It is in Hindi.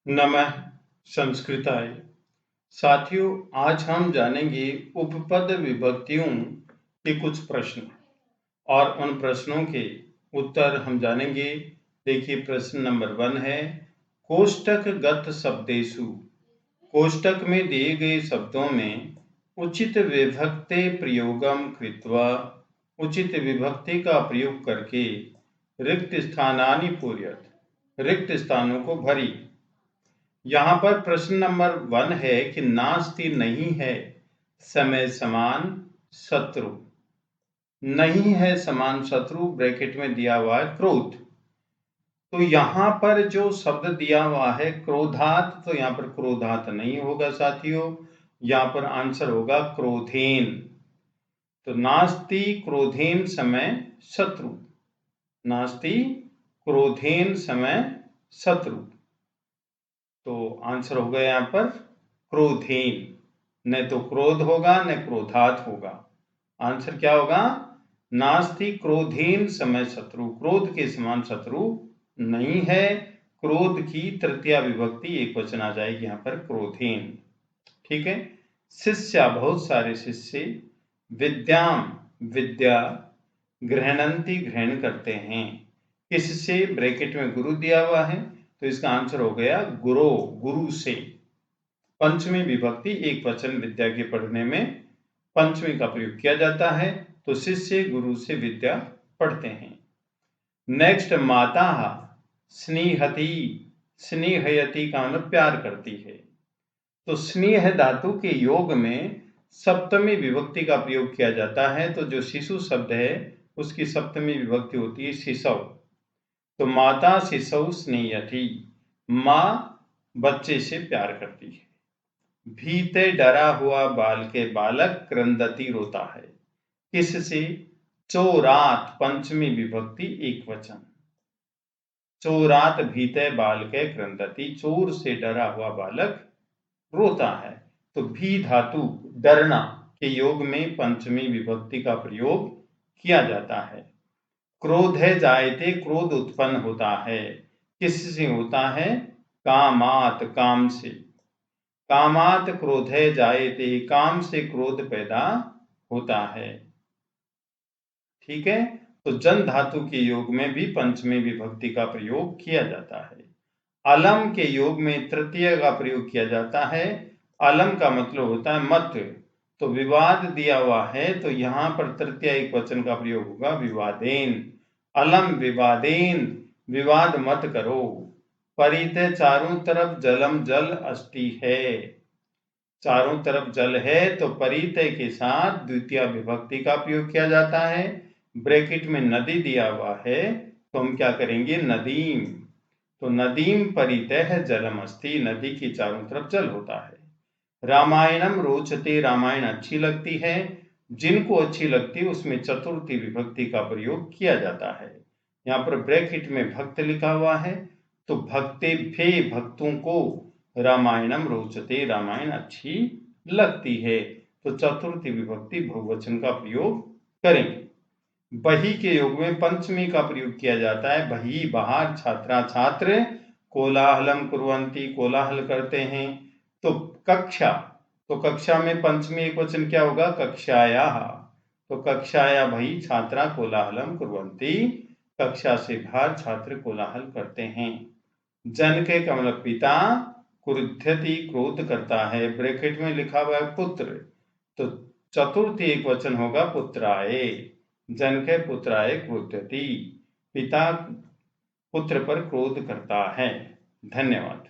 नमः संस्कृताय। साथियों, आज हम जानेंगे उपपद विभक्तियों के कुछ प्रश्न और उन प्रश्नों के उत्तर हम जानेंगे। देखिए, प्रश्न नंबर 1 है, कोष्टकगत शब्देषु, कोष्टक में दिए गए शब्दों में उचित विभक्ति प्रयोगम कृत्वा, उचित विभक्ति का प्रयोग करके रिक्त स्थानानि पूरयत, रिक्त स्थानों को भरी। यहाँ पर प्रश्न नंबर 1 है कि नास्ति नहीं है समय समान शत्रु, नहीं है समान शत्रु, ब्रैकेट में दिया हुआ है क्रोध। तो यहाँ पर जो शब्द दिया हुआ है क्रोधात, तो यहाँ पर क्रोधात नहीं होगा साथियों, यहाँ पर आंसर होगा क्रोधेन। तो नास्ति क्रोधेन समय शत्रु, नास्ति क्रोधेन समय शत्रु, तो आंसर होगा यहाँ पर क्रोधेन। न तो क्रोध होगा न क्रोधात होगा, आंसर क्या होगा? नास्ति क्रोधेन समय शत्रु, क्रोध के समान शत्रु नहीं है। क्रोध की तृतीया विभक्ति एकवचन आ जाएगी यहाँ पर क्रोधेन। ठीक है। शिष्या, बहुत सारे शिष्य, विद्याम, विद्या, गृहणंती, ग्रहण करते हैं। किससे? ब्रैकेट में गुरु दिया हुआ है, तो इसका आंसर हो गया गुरु, गुरु से। पंचमी विभक्ति एक वचन विद्या के पढ़ने में पंचमी का प्रयोग किया जाता है, तो शिष्य गुरु से विद्या पढ़ते हैं। नेक्स्ट, माता स्नेहती, स्नेहयती का मतलब प्यार करती है। तो स्नेह धातु के योग में सप्तमी विभक्ति का प्रयोग किया जाता है, तो जो शिशु शब्द है उसकी सप्तमी विभक्ति होती है शिशव। तो माता शिशव स्नेहयती, माँ बच्चे से प्यार करती है। भीते, डरा हुआ बाल के बालक, क्रंदती, रोता है। किससे? चोरात, पंचमी विभक्ति एक वचन। चोरात भीते बाल के क्रंदती, चोर से डरा हुआ बालक रोता है। तो भी धातु डरना के योग में पंचमी विभक्ति का प्रयोग किया जाता है। क्रोधे जायते, क्रोध उत्पन्न होता है। किससे होता है? कामात, काम से। कामात क्रोधे जायते, काम से क्रोध पैदा होता है। ठीक है। तो जन धातु के योग में भी पंचमी विभक्ति का प्रयोग किया जाता है। अलम के योग में तृतीय का प्रयोग किया जाता है। अलम का मतलब होता है मत, तो विवाद दिया हुआ है, तो यहाँ पर तृतीय एक वचन का प्रयोग होगा विवादेन। अलम विवादेन, विवाद मत करो। परिते, चारों तरफ जलम, जल अस्ति है, चारों तरफ जल है, तो परितय के साथ द्वितीय विभक्ति का प्रयोग किया जाता है। ब्रैकेट में नदी दिया हुआ है, तो हम क्या करेंगे? नदीम। तो नदीम परितय है जलम अस्ति, नदी के चारों तरफ जल होता है। रामायणम रोचते, रामायण अच्छी लगती है। जिनको अच्छी लगती है उसमें चतुर्थी विभक्ति का प्रयोग किया जाता है। यहाँ पर ब्रैकेट में भक्त लिखा हुआ है, तो भक्तेभ्ये, भक्तों को, रामायणम रोचते, रामायण अच्छी लगती है, तो चतुर्थी विभक्ति बहुवचन का प्रयोग करेंगे। बही के योग में पंचमी का प्रयोग किया जाता है। बही, बाहर, छात्रा, छात्र, कोलाहलम कुर्वन्ति, कोलाहल करते हैं। तो कक्षा, तो कक्षा में पंचमी एक वचन क्या होगा? कक्षायाः। तो कक्षाया बही छात्रा कोलाहलम कुर्वन्ति, कक्षा से बाहर छात्र कोलाहल करते हैं। जनके का मतलब पिता, क्रुध्यति, क्रोध करता है। ब्रैकेट में लिखा हुआ है पुत्र, तो चतुर्थी एक वचन होगा पुत्राय। जनके पुत्राय क्रुध्यति, पिता पुत्र पर क्रोध करता है। धन्यवाद।